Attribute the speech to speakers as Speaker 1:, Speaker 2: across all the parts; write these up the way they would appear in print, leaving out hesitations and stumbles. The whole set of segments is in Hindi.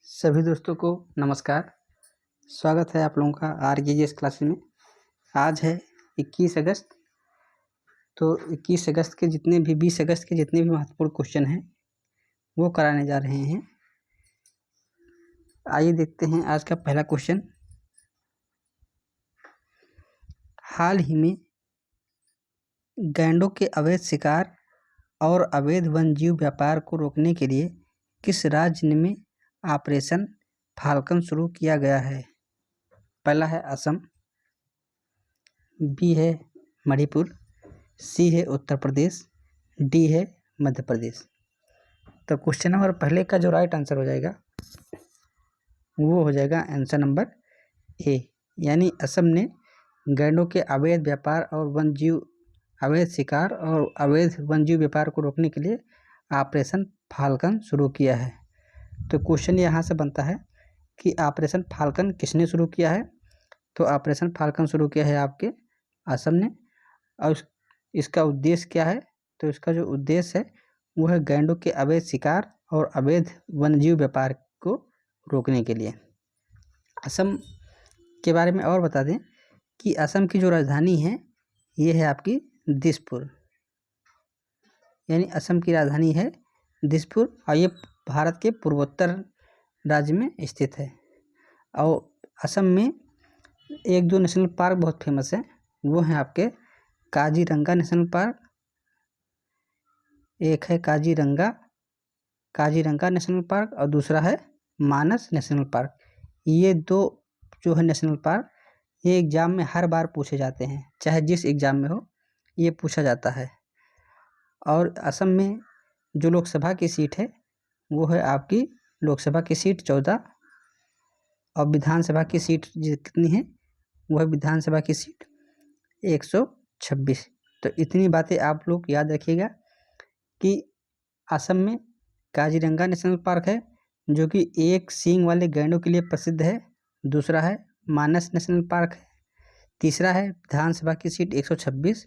Speaker 1: सभी दोस्तों को नमस्कार। स्वागत है आप लोगों का आरजीएस क्लासेस में। आज है 21 अगस्त। तो 21 अगस्त के जितने भी 20 अगस्त के जितने भी महत्वपूर्ण क्वेश्चन हैं वो कराने जा रहे हैं। आइए देखते हैं आज का पहला क्वेश्चन। हाल ही में गैंडों के अवैध शिकार और अवैध वन्यजीव व्यापार को रोकने के लिए किस राज्य में ऑपरेशन फाल्कन शुरू किया गया है? पहला है असम, बी है मणिपुर, सी है उत्तर प्रदेश, डी है मध्य प्रदेश। तो क्वेश्चन नंबर पहले का जो राइट आंसर हो जाएगा वो हो जाएगा आंसर नंबर ए, यानी असम ने गैंडों के अवैध व्यापार और अवैध शिकार और अवैध वन्यजीव व्यापार को रोकने के लिए ऑपरेशन फाल्कन शुरू किया है। तो क्वेश्चन यहाँ से बनता है कि ऑपरेशन फाल्कन किसने शुरू किया है? तो ऑपरेशन फाल्कन शुरू किया है आपके असम ने। और इसका उद्देश्य क्या है? तो इसका जो उद्देश्य है वो है गैंडों के अवैध शिकार और अवैध वन्यजीव व्यापार को रोकने के लिए। असम के बारे में और बता दें कि असम की जो राजधानी है ये है आपकी दिसपुर, यानी असम की राजधानी है दिसपुर और ये भारत के पूर्वोत्तर राज्य में स्थित है। और असम में एक दो नेशनल पार्क बहुत फेमस है, वो हैं आपके काजीरंगा नेशनल पार्क, एक है काजीरंगा नेशनल पार्क और दूसरा है मानस नेशनल पार्क। ये दो जो है नेशनल पार्क ये एग्ज़ाम में हर बार पूछे जाते हैं, चाहे जिस एग्ज़ाम में हो ये पूछा जाता है। और असम में जो लोकसभा की सीट है वो है आपकी लोकसभा की सीट 14 और विधानसभा की सीट कितनी है वो है विधानसभा की सीट 126। तो इतनी बातें आप लोग याद रखिएगा कि असम में काजीरंगा नेशनल पार्क है जो कि एक सींग वाले गैंडों के लिए प्रसिद्ध है, दूसरा है मानस नेशनल पार्क है, तीसरा है विधानसभा की सीट 126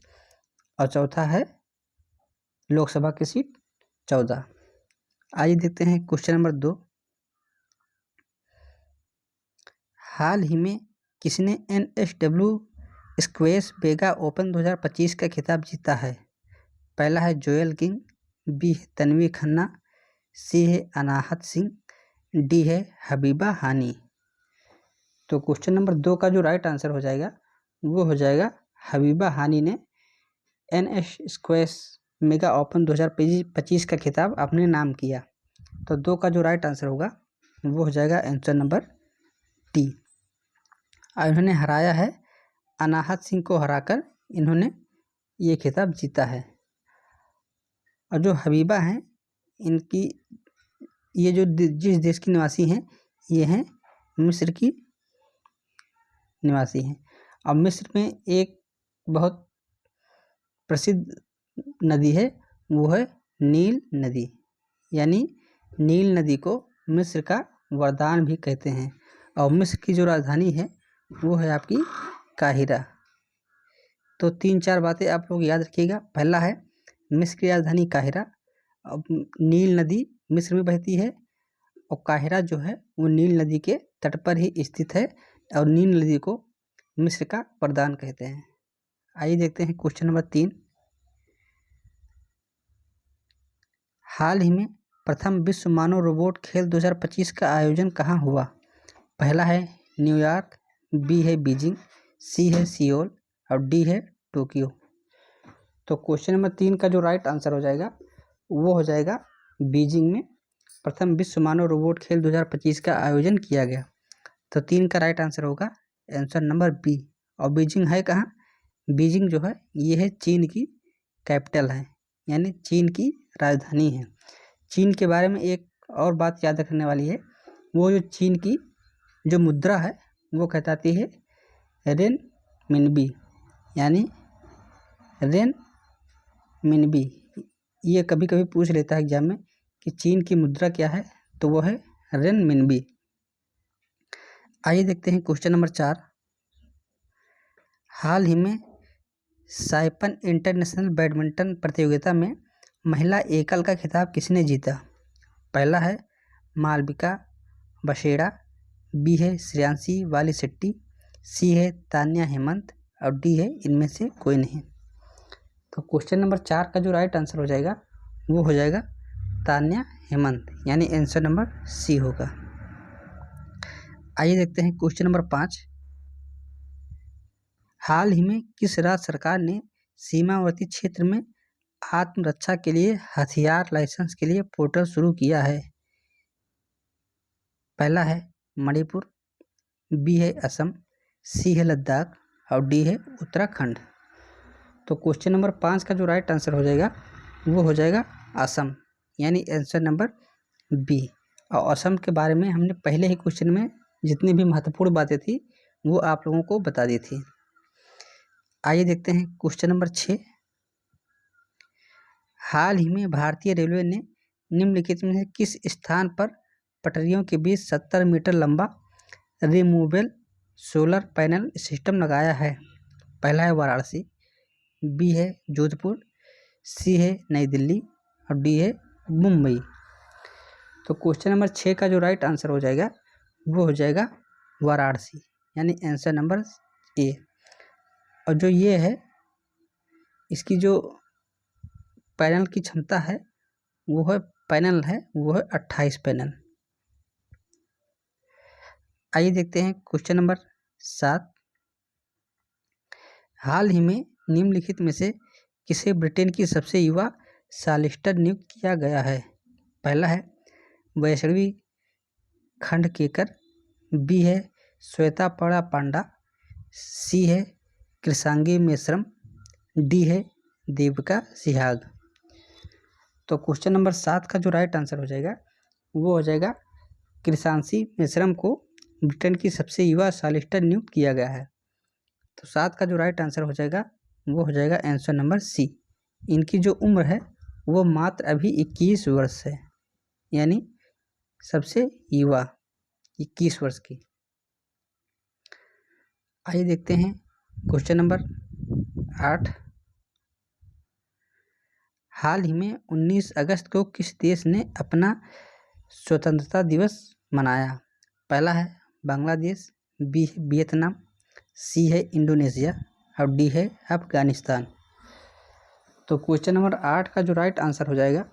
Speaker 1: और चौथा है लोकसभा की सीट 14। आइए देखते हैं क्वेश्चन नंबर 2। हाल ही में किसने NSW स्क्वैश वेगा ओपन 2025 का खिताब जीता है? पहला है जोएल किंग, बी है तन्वी खन्ना, सी है अनाहत सिंह, डी है हबीबा हानी। तो क्वेश्चन नंबर 2 का जो राइट आंसर हो जाएगा वो हो जाएगा हबीबा हानी ने NS स्क्वैश मेगा ओपन 2025 का खिताब अपने नाम किया। तो 2 का जो राइट आंसर होगा वो हो जाएगा आंसर नंबर डी। और इन्होंने हराया है अनाहत सिंह को हराकर इन्होंने ये खिताब जीता है। और जो हबीबा हैं इनकी ये जो जिस देश की निवासी हैं ये हैं मिस्र की निवासी हैं। और मिस्र में एक बहुत प्रसिद्ध नदी है वो है नील नदी, यानी नील नदी को मिस्र का वरदान भी कहते हैं। और मिस्र की जो राजधानी है वो है आपकी काहिरा। तो 3-4 बातें आप लोग याद रखिएगा। पहला है मिस्र की राजधानी काहिरा, अब नील नदी मिस्र में बहती है और काहिरा जो है वो नील नदी के तट पर ही स्थित है और नील नदी को मिस्र का वरदान कहते हैं। आइए देखते हैं क्वेश्चन नंबर 3। हाल ही में प्रथम विश्व मानव रोबोट खेल 2025 का आयोजन कहाँ हुआ? पहला है न्यूयॉर्क, बी है बीजिंग, सी है सियोल और डी है टोक्यो। तो क्वेश्चन नंबर 3 का जो राइट आंसर हो जाएगा वो हो जाएगा बीजिंग में प्रथम विश्व मानव रोबोट खेल 2025 का आयोजन किया गया। तो 3 का राइट आंसर होगा आंसर नंबर बी। और बीजिंग है कहाँ? बीजिंग जो है ये है चीन की कैपिटल है, यानी चीन की राजधानी है। चीन के बारे में एक और बात याद रखने वाली है, वो जो चीन की जो मुद्रा है वो कहलाती है रेन मिनबी, यानी रेन मिनबी। ये कभी कभी पूछ लेता है एग्जाम में कि चीन की मुद्रा क्या है, तो वो है रेन मिनबी। आइए देखते हैं क्वेश्चन नंबर 4। हाल ही में साइपन इंटरनेशनल बैडमिंटन प्रतियोगिता में महिला एकल का खिताब किसने जीता? पहला है मालविका बशेड़ा, बी है श्रेयांशी वाली शेट्टी, सी है तान्या हेमंत और डी है इनमें से कोई नहीं। तो क्वेश्चन नंबर 4 का जो राइट आंसर हो जाएगा वो हो जाएगा तान्या हेमंत, यानी आंसर नंबर सी होगा। आइए देखते हैं क्वेश्चन नंबर 5। हाल ही में किस राज्य सरकार ने सीमावर्ती क्षेत्र में आत्मरक्षा के लिए हथियार लाइसेंस के लिए पोर्टल शुरू किया है? पहला है मणिपुर, बी है असम, सी है लद्दाख और डी है उत्तराखंड। तो क्वेश्चन नंबर 5 का जो राइट आंसर हो जाएगा वो हो जाएगा असम, यानी आंसर नंबर बी। और असम के बारे में हमने पहले ही क्वेश्चन में जितनी भी महत्वपूर्ण बातें थी वो आप लोगों को बता दी थी। आइए देखते हैं क्वेश्चन नंबर 6। हाल ही में भारतीय रेलवे ने निम्नलिखित में से किस स्थान पर पटरियों के बीच 70 मीटर लंबा रिमूवेबल सोलर पैनल सिस्टम लगाया है? पहला है वाराणसी, बी है जोधपुर, सी है नई दिल्ली और डी है मुंबई। तो क्वेश्चन नंबर 6 का जो राइट आंसर हो जाएगा वो हो जाएगा वाराणसी, यानी आंसर नंबर ए। और जो ये है इसकी जो पैनल की क्षमता है वो है 28 पैनल। आइए देखते हैं क्वेश्चन नंबर 7। हाल ही में निम्नलिखित में से किसे ब्रिटेन की सबसे युवा सॉलिसिटर नियुक्त किया गया है? पहला है वैष्णवी खंडकेकर, बी है श्वेता पड़ा पांडा, सी है कृषांगी मेश्रम, डी है देविका सिहाग। तो क्वेश्चन नंबर 7 का जो राइट आंसर हो जाएगा वो हो जाएगा कृषांशी मेश्रम को ब्रिटेन की सबसे युवा सॉलिसिटर नियुक्त किया गया है। तो 7 का जो राइट आंसर हो जाएगा वो हो जाएगा आंसर नंबर सी। इनकी जो उम्र है वो मात्र अभी 21 वर्ष है, यानी सबसे युवा 21 वर्ष की। आइए देखते हैं क्वेश्चन नंबर 8। हाल ही में 19 अगस्त को किस देश ने अपना स्वतंत्रता दिवस मनाया? पहला है बांग्लादेश, बी है वियतनाम, सी है इंडोनेशिया और डी है अफगानिस्तान। तो क्वेश्चन नंबर 8 का जो राइट आंसर हो जाएगा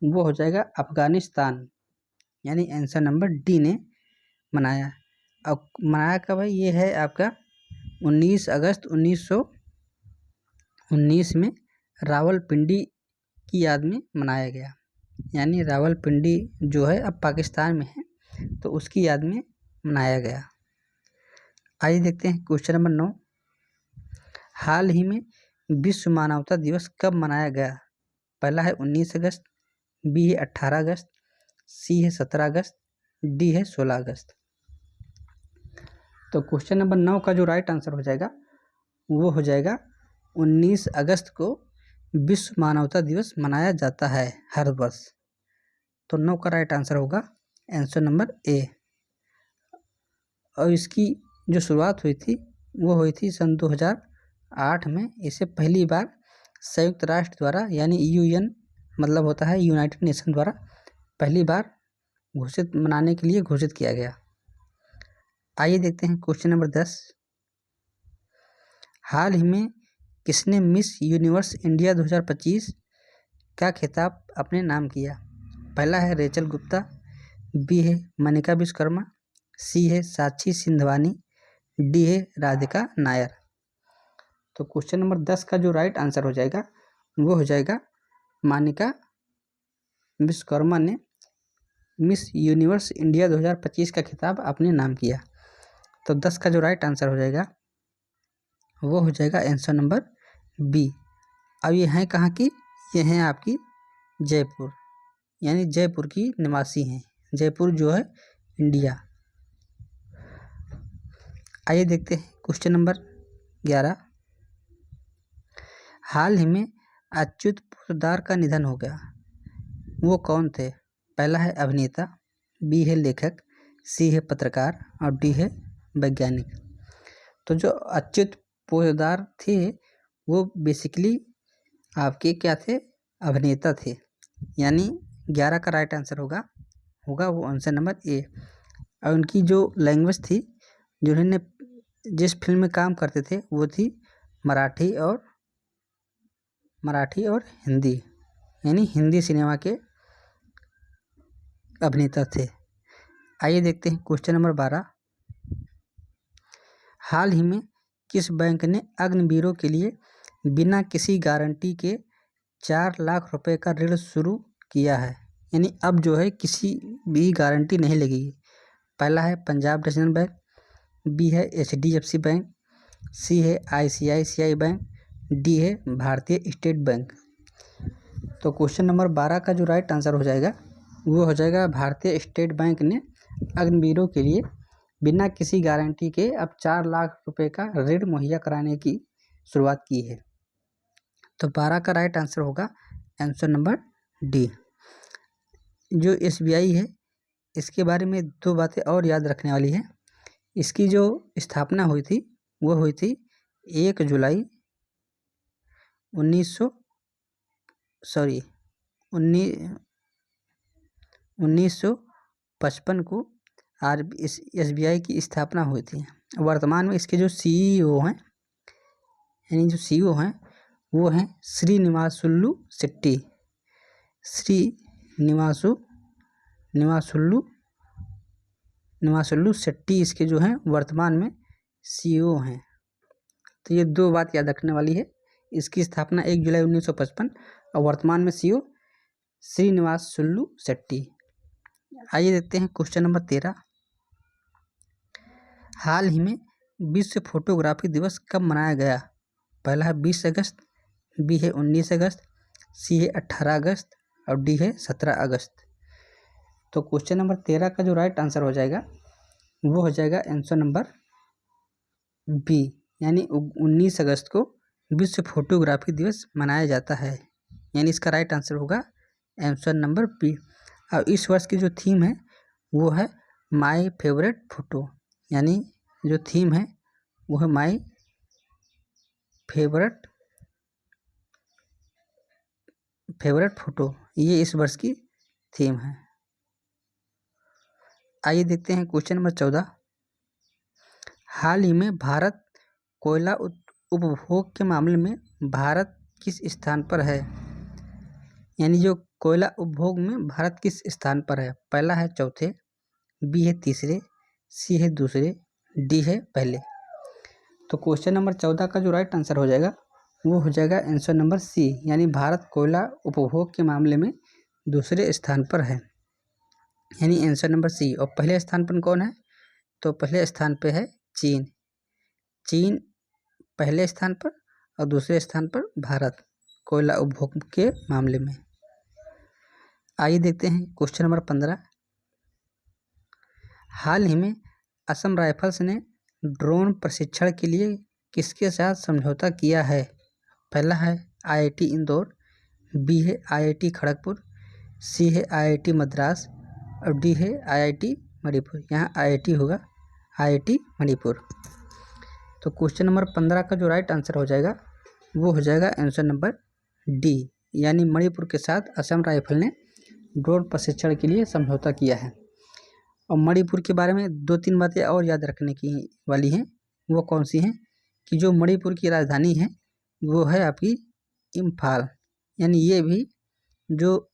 Speaker 1: वो हो जाएगा अफगानिस्तान, यानी आंसर नंबर डी ने मनाया। अब मनाया कब है? ये है आपका 19 अगस्त 1919 में रावलपिंडी की याद में मनाया गया, यानी रावलपिंडी जो है अब पाकिस्तान में है तो उसकी याद में मनाया गया। आइए देखते हैं क्वेश्चन नंबर 9। हाल ही में विश्व मानवता दिवस कब मनाया गया? पहला है 19 अगस्त, बी है 18 अगस्त, सी है 17 अगस्त, डी है 16 अगस्त। तो क्वेश्चन नंबर 9 का जो राइट आंसर हो जाएगा वो हो जाएगा 19 अगस्त को विश्व मानवता दिवस मनाया जाता है हर वर्ष। तो 9 का राइट आंसर होगा आंसर नंबर ए। और इसकी जो शुरुआत हुई थी वो हुई थी सन 2008 में। इसे पहली बार संयुक्त राष्ट्र द्वारा, यानी यूएन मतलब होता है यूनाइटेड नेशन द्वारा, पहली बार मनाने के लिए घोषित किया गया। आइए देखते हैं क्वेश्चन नंबर 10। हाल ही में किसने मिस यूनिवर्स इंडिया 2025 का खिताब अपने नाम किया? पहला है रेचल गुप्ता, बी है मनिका विश्वकर्मा, सी है साक्षी सिंधवानी, डी है राधिका नायर। तो क्वेश्चन नंबर 10 का जो राइट आंसर हो जाएगा वो हो जाएगा मनिका विश्वकर्मा ने मिस यूनिवर्स इंडिया 2025 का खिताब अपने नाम किया। तो 10 का जो राइट आंसर हो जाएगा वो हो जाएगा आंसर नंबर बी। अब ये हैं कहाँ की? ये हैं आपकी जयपुर, यानी जयपुर की निवासी हैं। जयपुर जो है इंडिया। आइए देखते हैं क्वेश्चन नंबर 11। हाल ही में अच्युत पोद्दार का निधन हो गया, वो कौन थे? पहला है अभिनेता, बी है लेखक, सी है पत्रकार और डी है वैज्ञानिक। तो जो अच्युत पोद्दार थे वो बेसिकली आपके क्या थे? अभिनेता थे, यानी 11 का राइट आंसर होगा वो आंसर नंबर ए। और उनकी जो लैंग्वेज थी, जिन्होंने जिस फिल्म में काम करते थे, वो थी मराठी और हिंदी, यानी हिंदी सिनेमा के अभिनेता थे। आइए देखते हैं क्वेश्चन नंबर 12। हाल ही में किस बैंक ने अग्निवीरों के लिए बिना किसी गारंटी के 4 लाख रुपए का ऋण शुरू किया है? यानी अब जो है किसी भी गारंटी नहीं लगेगी। पहला है पंजाब नेशनल बैंक, बी है HDFC बैंक, सी है ICICI बैंक, डी है भारतीय स्टेट बैंक। तो क्वेश्चन नंबर 12 का जो राइट आंसर हो जाएगा वो हो जाएगा भारतीय स्टेट बैंक ने अग्निवीरों के लिए बिना किसी गारंटी के अब 4 लाख रुपए का ऋण मुहैया कराने की शुरुआत की है। तो 12 का राइट आंसर होगा आंसर नंबर डी। जो SBI है, इसके बारे में 2 बातें और याद रखने वाली है। इसकी जो स्थापना हुई थी वो हुई थी 1 जुलाई 1955 को SBI की स्थापना हुई थी। वर्तमान में इसके जो CEO हैं, यानी जो CEO हैं वो हैं श्रीनिवासुलु शेट्टी इसके जो हैं वर्तमान में CEO हैं। तो ये 2 बात याद रखने वाली है। इसकी स्थापना 1 जुलाई 1955 और वर्तमान में CEO श्रीनिवासुलु शेट्टी। आइए देखते हैं क्वेश्चन नंबर 13। हाल ही में विश्व फोटोग्राफी दिवस कब मनाया गया? पहला है 20 अगस्त, बी है 19 अगस्त, सी है 18 अगस्त और डी है 17 अगस्त। तो क्वेश्चन नंबर 13 का जो राइट आंसर हो जाएगा वो हो जाएगा आंसर नंबर बी, यानी 19 अगस्त को विश्व फोटोग्राफी दिवस मनाया जाता है। यानी इसका राइट आंसर होगा आंसर नंबर बी। और इस वर्ष की जो थीम है वो है माय फेवरेट फोटो, यानी जो थीम है वो है माय फेवरेट फोटो, ये इस वर्ष की थीम है। आइए देखते हैं क्वेश्चन नंबर 14। हाल ही में भारत कोयला उपभोग के मामले में भारत किस स्थान पर है? यानी जो कोयला उपभोग में भारत किस स्थान पर है? पहला है चौथे, बी है तीसरे, सी है दूसरे, डी है पहले। तो क्वेश्चन नंबर 14 का जो राइट आंसर हो जाएगा वो हो जाएगा आंसर नंबर सी, यानी भारत कोयला उपभोग के मामले में दूसरे स्थान पर है, यानी आंसर नंबर सी। और पहले स्थान पर कौन है? तो पहले स्थान पे है चीन पहले स्थान पर और दूसरे स्थान पर भारत कोयला उपभोग के मामले में। आइए देखते हैं क्वेश्चन नंबर 15। हाल ही में असम राइफल्स ने ड्रोन प्रशिक्षण के लिए किसके साथ समझौता किया है? पहला है IIT इंदौर, बी है IIT खड़गपुर, सी है IIT मद्रास और डी है IIT मणिपुर। यहाँ IIT होगा IIT मणिपुर। तो क्वेश्चन नंबर 15 का जो राइट आंसर हो जाएगा वो हो जाएगा आंसर नंबर डी, यानी मणिपुर के साथ असम राइफल ने ड्रोन प्रशिक्षण के लिए समझौता किया है। और मणिपुर के बारे में 2-3 बातें और याद रखने की वाली हैं। वो कौन सी हैं कि जो मणिपुर की राजधानी है वो है आपकी इम्फाल, यानी ये भी जो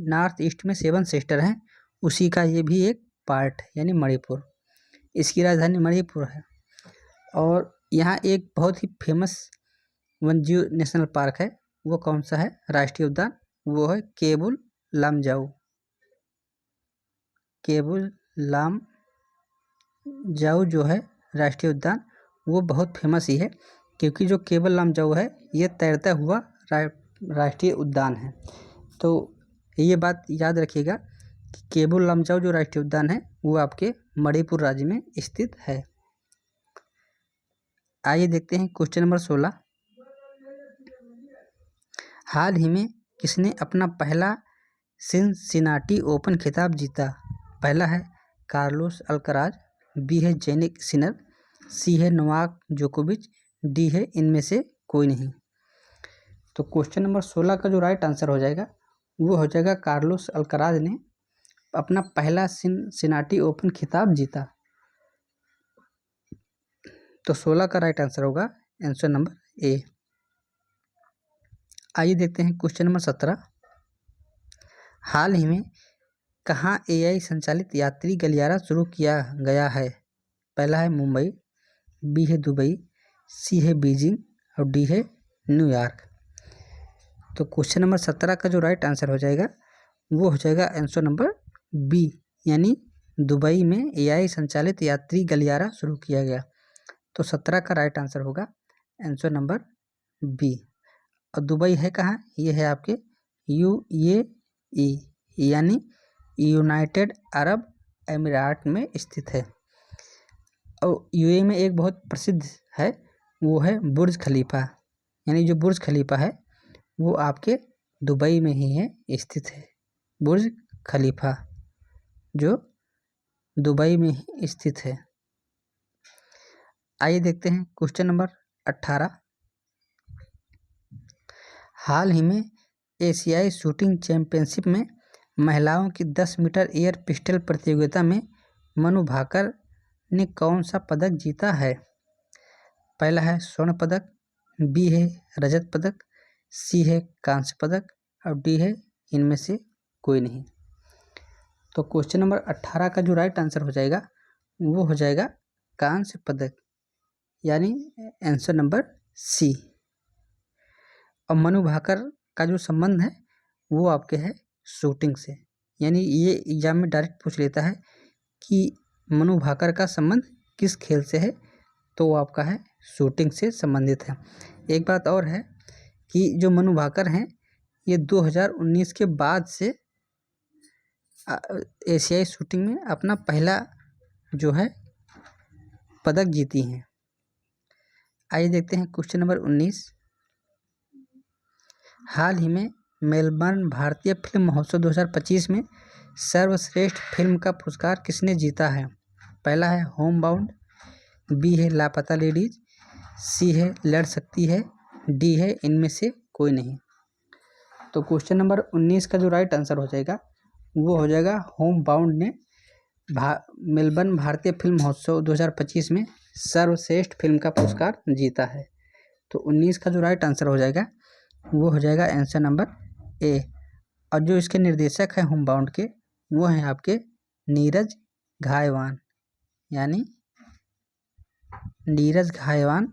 Speaker 1: नॉर्थ ईस्ट में 7 सिस्टर हैं उसी का ये भी एक पार्ट है, यानी मणिपुर। इसकी राजधानी मणिपुर है। और यहाँ एक बहुत ही फेमस वन्यजीव नेशनल पार्क है, वो कौन सा है? राष्ट्रीय उद्यान, वो है केबुल लामजाऊ जो है राष्ट्रीय उद्यान, वो बहुत फेमस ही है क्योंकि जो केबुल लामजाऊ है ये तैरता हुआ राष्ट्रीय उद्यान है। तो ये बात याद रखिएगा कि केबुल लामजाऊ जो राष्ट्रीय उद्यान है वो आपके मणिपुर राज्य में स्थित है। आइए देखते हैं क्वेश्चन नंबर 16। हाल ही में किसने अपना पहला सिनसिनाटी ओपन खिताब जीता? पहला है कार्लोस अल्कराज, बी है जेनिक सिनर, सी है नोवाक जोकोविच, डी है इनमें से कोई नहीं। तो क्वेश्चन नंबर 16 का जो राइट आंसर हो जाएगा वो हो जाएगा कार्लोस अल्कराज ने अपना पहला सिनाटी ओपन खिताब जीता? तो 16 का राइट आंसर होगा आंसर नंबर ए। आइए देखते हैं क्वेश्चन नंबर 17। हाल ही में कहाँ AI संचालित यात्री गलियारा शुरू किया गया है? पहला है मुंबई, बी है दुबई, सी है बीजिंग और डी है न्यूयॉर्क। तो क्वेश्चन नंबर 17 का जो राइट आंसर हो जाएगा वो हो जाएगा आंसर नंबर बी, यानी दुबई में AI संचालित यात्री गलियारा शुरू किया गया। तो 17 का राइट आंसर होगा आंसर नंबर बी। और दुबई है कहाँ? ये है आपके UAE यानी यूनाइटेड अरब अमीरात में स्थित है। और UAE में एक बहुत प्रसिद्ध है, वो है बुर्ज खलीफा, यानी जो बुर्ज खलीफा है वो आपके दुबई में ही है स्थित है। बुर्ज खलीफा जो दुबई में ही स्थित है। आइए देखते हैं क्वेश्चन नंबर 18। हाल ही में एशियाई शूटिंग चैंपियनशिप में महिलाओं की 10 मीटर एयर पिस्टल प्रतियोगिता में मनु भाकर ने कौन सा पदक जीता है? पहला है स्वर्ण पदक, बी है रजत पदक, सी है कांस्य पदक और डी है इनमें से कोई नहीं। तो क्वेश्चन नंबर 18 का जो राइट आंसर हो जाएगा वो हो जाएगा कांस्य पदक, यानी आंसर नंबर सी। और मनु भाकर का जो संबंध है वो आपके है शूटिंग से, यानी ये एग्जाम में डायरेक्ट पूछ लेता है कि मनु भाकर का संबंध किस खेल से है, तो वो आपका है शूटिंग से संबंधित है। एक बात और है कि जो मनु भाकर हैं ये 2019 के बाद से एशियाई शूटिंग में अपना पहला जो है पदक जीती हैं। आइए देखते हैं क्वेश्चन नंबर 19। हाल ही में मेलबर्न भारतीय फिल्म महोत्सव 2025 में सर्वश्रेष्ठ फिल्म का पुरस्कार किसने जीता है? पहला है होम बाउंड, बी है लापता लेडीज, सी है लड़ सकती है, डी है इनमें से कोई नहीं। तो क्वेश्चन नंबर 19 का जो राइट आंसर हो जाएगा वो हो जाएगा होम बाउंड ने मेलबर्न भारतीय फिल्म महोत्सव 2025 में सर्वश्रेष्ठ फिल्म का पुरस्कार जीता है। तो 19 का जो राइट आंसर हो जाएगा वो हो जाएगा आंसर नंबर ए। और जो इसके निर्देशक हैं होम बाउंड के वो हैं आपके नीरज घायवान, यानी नीरज घायवान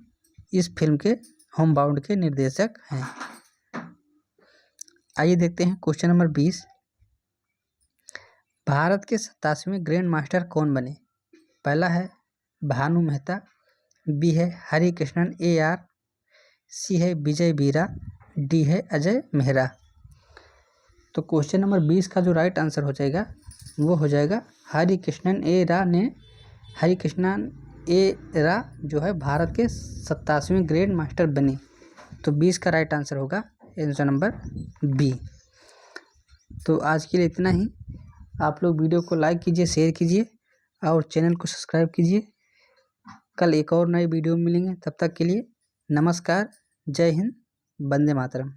Speaker 1: इस फिल्म के होम बाउंड के निर्देशक हैं। आइए देखते हैं क्वेश्चन नंबर 20। भारत के 87वें ग्रैंड मास्टर कौन बने? पहला है भानु मेहता, बी है हरिकृष्णन AR, सी है विजय बीरा, डी है अजय मेहरा। तो क्वेश्चन नंबर 20 का जो राइट आंसर हो जाएगा वो हो जाएगा हरिकृष्णन रा जो है भारत के 87वें ग्रैंड मास्टर बने। तो 20 का राइट आंसर होगा आंसर नंबर बी। तो आज के लिए इतना ही। आप लोग वीडियो को लाइक कीजिए, शेयर कीजिए और चैनल को सब्सक्राइब कीजिए। कल एक और नई वीडियो में मिलेंगे, तब तक के लिए नमस्कार, जय हिंद, वंदे मातरम।